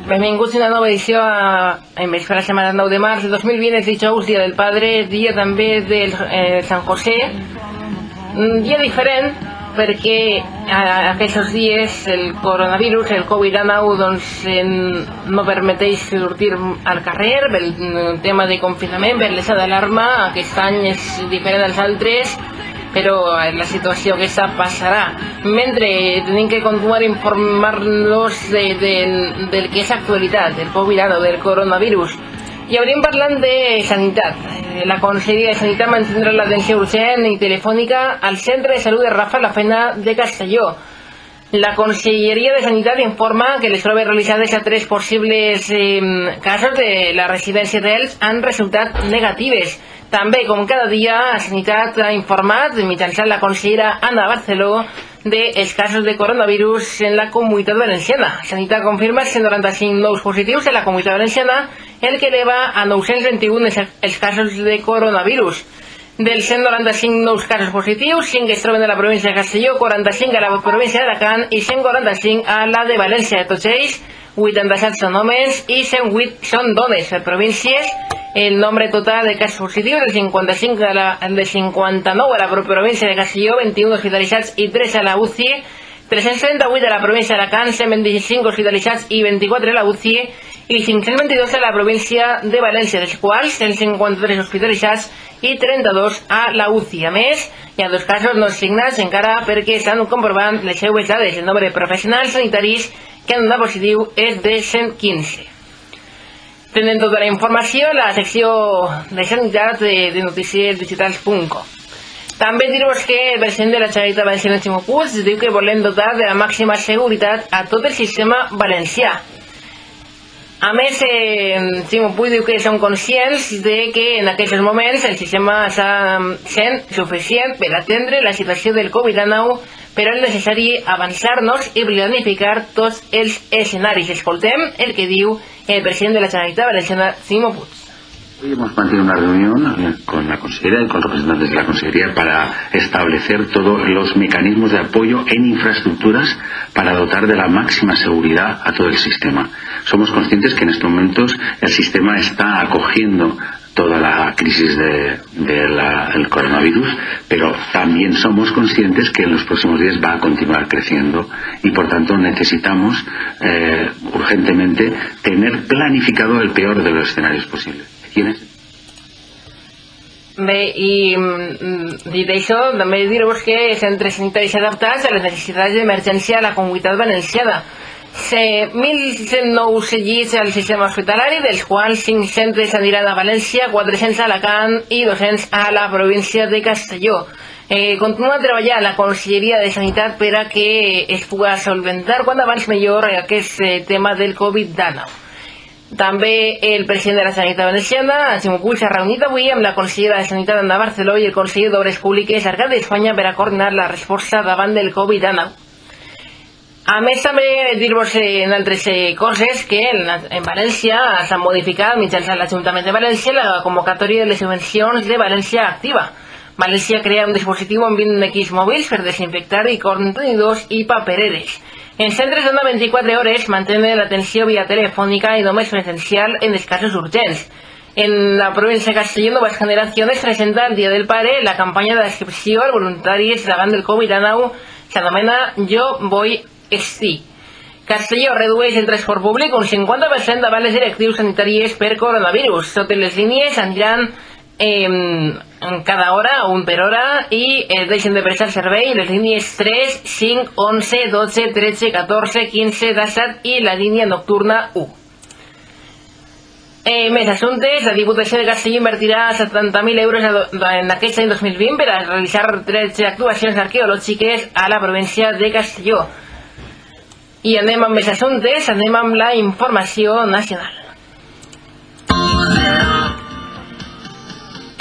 Benvinguts a una nova edició a Investigar la setmana 9 de març de 2020, és dijous, dia del padre, dia també del Sant José, dia diferent perquè aquests dies el coronavirus, el Covid-19, doncs, no permeteix sortir al carrer pel tema de confinament, per l'estat d'alarma. Aquest any és diferent dels altres, però la situació aquesta passarà. Mentre tenim que continuar informar-nos del que és actualitat, del Covid-19, del coronavirus. I hauríem parlant de sanitat. La Conselleria de Sanitat mantindrà l'atenció urgent i telefònica al Centre de Salut de Rafa la Pena de Castelló. La Conselleria de Sanitat informa que les proves realitzades a 3 possibles casos de la residència d'Elx han resultat negatives. També, com cada dia, Sanitat ha informat, mitjançant la consellera Ana Barceló, dels casos de coronavirus en la Comunitat Valenciana. Sanitat confirma 195 nous positius en la Comunitat Valenciana, el que eleva a 921 els casos de coronavirus. Dels 195 nous casos positius, 5 es troben a la província de Castelló, 45 a la província d'Alacant i 145 a la de València. De tots ells, 87 són homes i 108 són dones. Per províncies, el nombre total de casos positius, de 59 a la província de Castelló, 21 hospitalitzats i 3 a la UCI, 338 a la província d'Alacant, 125 hospitalitzats i 24 a la UCI, i 522 a la província de València, dels quals 153 hospitalitzats i 32 a la UCI. A més, hi ha 2 casos no signats encara perquè estan comprovant les seues dades. El nombre de professionals sanitaris que han donat positiu és de 115. Tenen tota la informació a la secció de sanitat de noticiesdigitals.com. També dir-vos que el president de la Generalitat Valenciana, Ximo Puig, diu que volem dotar de la màxima seguretat a tot el sistema valencià. A més, Ximo Puig diu que són conscients de que en aquests moments el sistema està sent suficient per atendre la situació del Covid-19, però és necessari avançar-nos i planificar tots els escenaris. Escoltem el que diu el presidente de la Generalitat Valenciana, Ximo Puig. Hoy hemos mantenido una reunión con la Consejería y con representantes de la Consejería para establecer todos los mecanismos de apoyo en infraestructuras para dotar de la máxima seguridad a todo el sistema. Somos conscientes que en estos momentos el sistema está acogiendo toda la crisis del coronavirus, pero también somos conscientes que en los próximos días va a continuar creciendo y por tanto necesitamos urgentemente tener planificado el peor de los escenarios posibles. Bé, i dit això, també dir-vos que els centres sanitaris adaptats a les necessitats d'emergència a la Comunitat Valenciana. 1.100 nous llits al sistema hospitalari, dels quals 500 aniran a València, 400 a Alacant i 200 a la província de Castelló. Continua treballant la Conselleria de Sanitat per a que es pugui solventar quan abans millor aquest tema del Covid-19. També el president de la Generalitat Valenciana, Ximo Puig, s'ha reunit avui amb la consellera de Sanitat, Ana Barceló, i el conseller d'Obres Públiques, Arcadi d'Espanya, per a coordinar la resposta davant del Covid-19. A més, també dir-vos en altres coses que en València s'ha modificat mitjançant l'Ajuntament de València la convocatòria de les subvencions de València Activa. València crea un dispositiu amb 20 equips mòbils per desinfectar i contenidors i papereres. En centres d'ona 24 hores mantenen l'atenció via telefònica i només presencial en els casos urgents. En la província de Castelló, Nuevas Generaciones presenta el Dia del Pare la campanya d'inscripció als voluntaris davant del Covid-19, s'anomena Jo Vull Estar. Castelló redueix el transport públic un 50% davant les directrius sanitàries per coronavirus. Totes les línies aniran cada hora, un per hora, i deixen de prestar servei les línies 3, 5, 11, 12, 13, 14, 15, 17 i la línia nocturna 1. Més assumptes, la Diputació de Castelló invertirà 70.000 euros en aquest any 2020 per a realitzar 13 actuacions arqueològiques a la província de Castelló. I anem amb més assumptes, anem amb la informació nacional.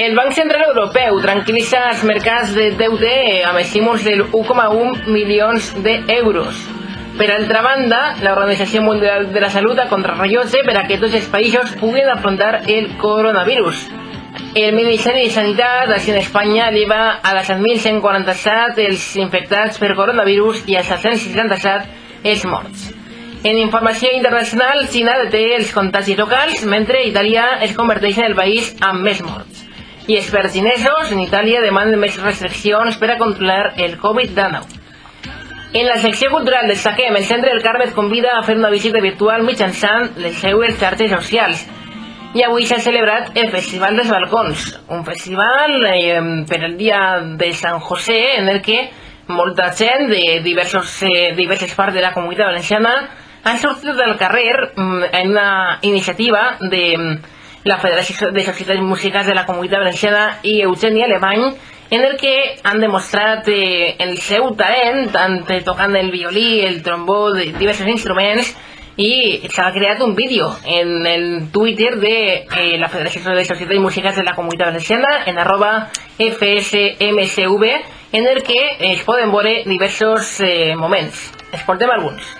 El Banc Central Europeu tranquil·litza els mercats de deute amb estímuls del 1,1 milions d'euros. Per altra banda, l'Organització Mundial de la Salut ha contrarrellotge per a que tots els països puguin afrontar el coronavirus. El Ministeri de Sanitat, així en Espanya, eleva a les 7.147 els infectats per coronavirus i als 767 els morts. En informació internacional, Xina deté els contagis locals, mentre Itàlia es converteix en el país amb més morts. I experts xinesos en Itàlia demanen més restriccions per a controlar el Covid-19. En la secció cultural destaquem el Centre del Carme convida a fer una visita virtual mitjançant les seues xarxes socials. I avui s'ha celebrat el Festival dels Balcons, un festival per el dia de Sant José en el que molta gent de diverses parts de la comunitat valenciana han sortit al carrer en una iniciativa de la Federació de Societats Musicals de la Comunitat Valenciana i Eugeni Alemany, en el que han demostrat el seu talent, tant tocant el violí, el trombó, diversos instruments, i s'ha creat un vídeo en el Twitter de la Federació de Societats Musicals de la Comunitat Valenciana, en @FSMCV, en el que es poden veure diversos moments. Escoltem alguns.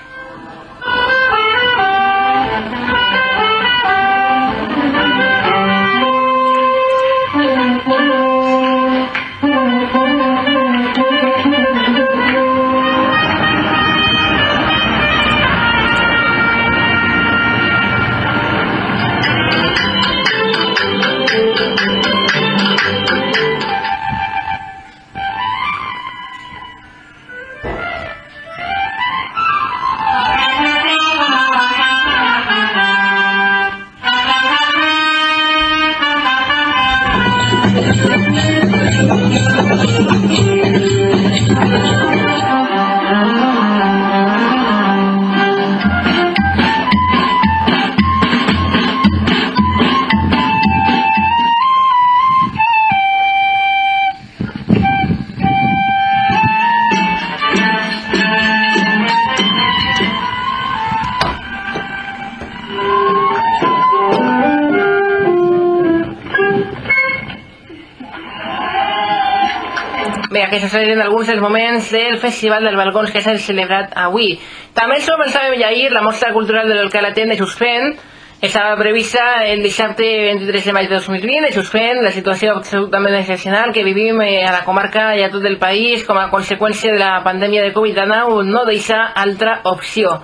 Bé, aquests serien alguns dels moments del Festival dels Balcons que s'ha celebrat avui. També ens començàvem ja ahir, la mostra cultural de l'Alcalatent de suspèn. Estava prevista el dissabte 23 de maig de 2020, de suspèn, la situació absolutament excepcional que vivim a la comarca i a tot el país com a conseqüència de la pandèmia de Covid-19 no deixa altra opció.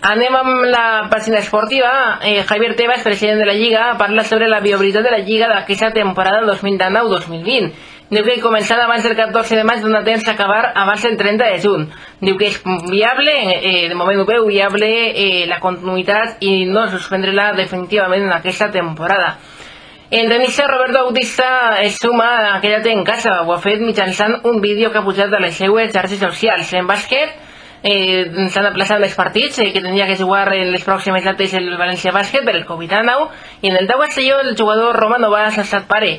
Anem amb la pàgina esportiva. Javier Tebas, president de la Lliga, parla sobre la viabilitat de la Lliga d'aquesta temporada 2019-2020. Diu que començant abans del 14 de maig dona temps a acabar abans del 30 de juny. Diu que és viable, de moment ho veu viable, la continuïtat i no suspendre-la definitivament en aquesta temporada. El tenista Roberto Bautista es suma a Quédate en casa. Ho ha fet mitjançant un vídeo que ha pujat a les seues xarxes socials. En bàsquet s'han aplaçat més partits que tenia que jugar en les pròximes dates el València Bàsquet per el Covid-19 i en el Tau Castelló el jugador Roman Novas ha estat pare.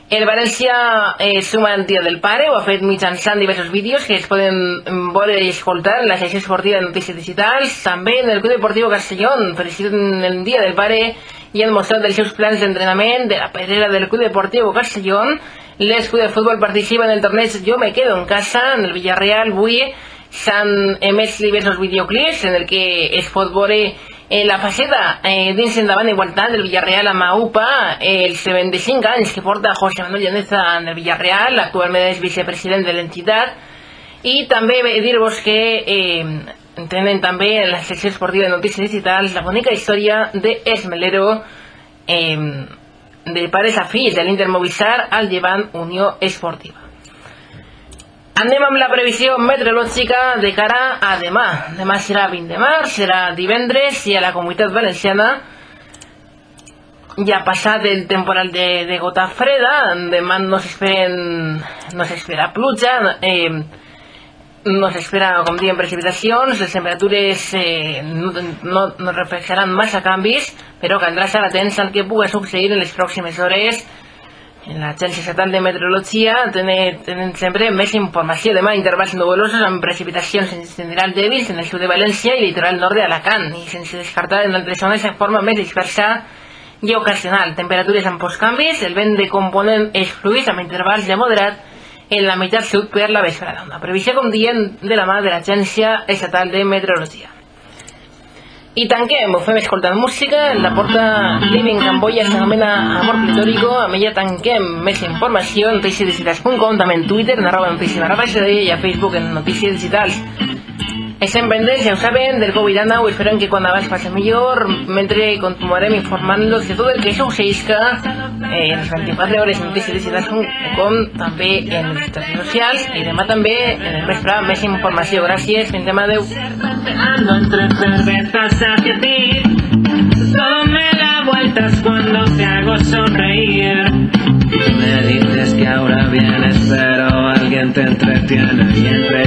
El València suma el dia del pare, ho ha fet mitjançant diversos vídeos que es poden veure i escoltar en la secció esportiva de notícies digitals. També en el Club Deportiu Castellón, feliciten el dia del pare i han mostrat els seus plans d'entrenament de la pedrera del Club Deportiu Castellón. L'escut de futbol participa en el torneig Jo me quedo en casa. En el Villarreal avui s'han emès diversos videoclips en el que es pot veure la faceta dins endavant igualtat del Villarreal amb AUPA, els 25 anys que porta José Manuel Llaneza en el Villarreal, actualment és vicepresident de l'entitat, i també dir-vos que tenen també en la secció esportiva de notícies digitals la bonica història d'Esmelero, de pares a fills, de l'Inter Movistar al Llevant Unió Esportiva. Anem amb la previsió meteorològica de cara a demà. Demà serà 20 de març, serà divendres i a la Comunitat Valenciana ja ha passat el temporal de gota freda. Demà no s'espera pluja, no s'espera, com diem, precipitacions, les temperatures no reflexaran massa canvis, però caldrà estar atents al que pugui succeir en les pròximes hores. En l'Agència Estatal de Meteorologia tenen sempre més informació. Demà intervals nuvolosos amb precipitacions en general dèbils en el sud de València i litoral nord d'Alacant, i sense descartar en altres zones de forma més dispersa i ocasional. Temperatures amb postcanvis, el vent de component és fluid amb intervals de moderat en la meitat sud per la vesprada. Una previsió, com diem, de la mà de l'Agència Estatal de Meteorologia. I tanquem, ho fem escoltant música. La porta Living Camboya s'anomena Amor Plitórico. Amb ella tanquem més informació en noticiesdigitals.com, també en Twitter en @noticiesdigitals i a Facebook en Notícies Digitals. Estem pendents, ja ho saben, del Covid-19, esperem que quan abans passi millor, mentre continuarem informant-los de tot el que succeïsca en les 24 hores notícies de com també en les xarxes socials i demà també en el vespre més informació. Gràcies, fins demà, adeu. Entre cervezas hacia ti, todo me da vueltas cuando te hago sonreír. Me dices que ahora vienes, pero alguien te entretiene y entre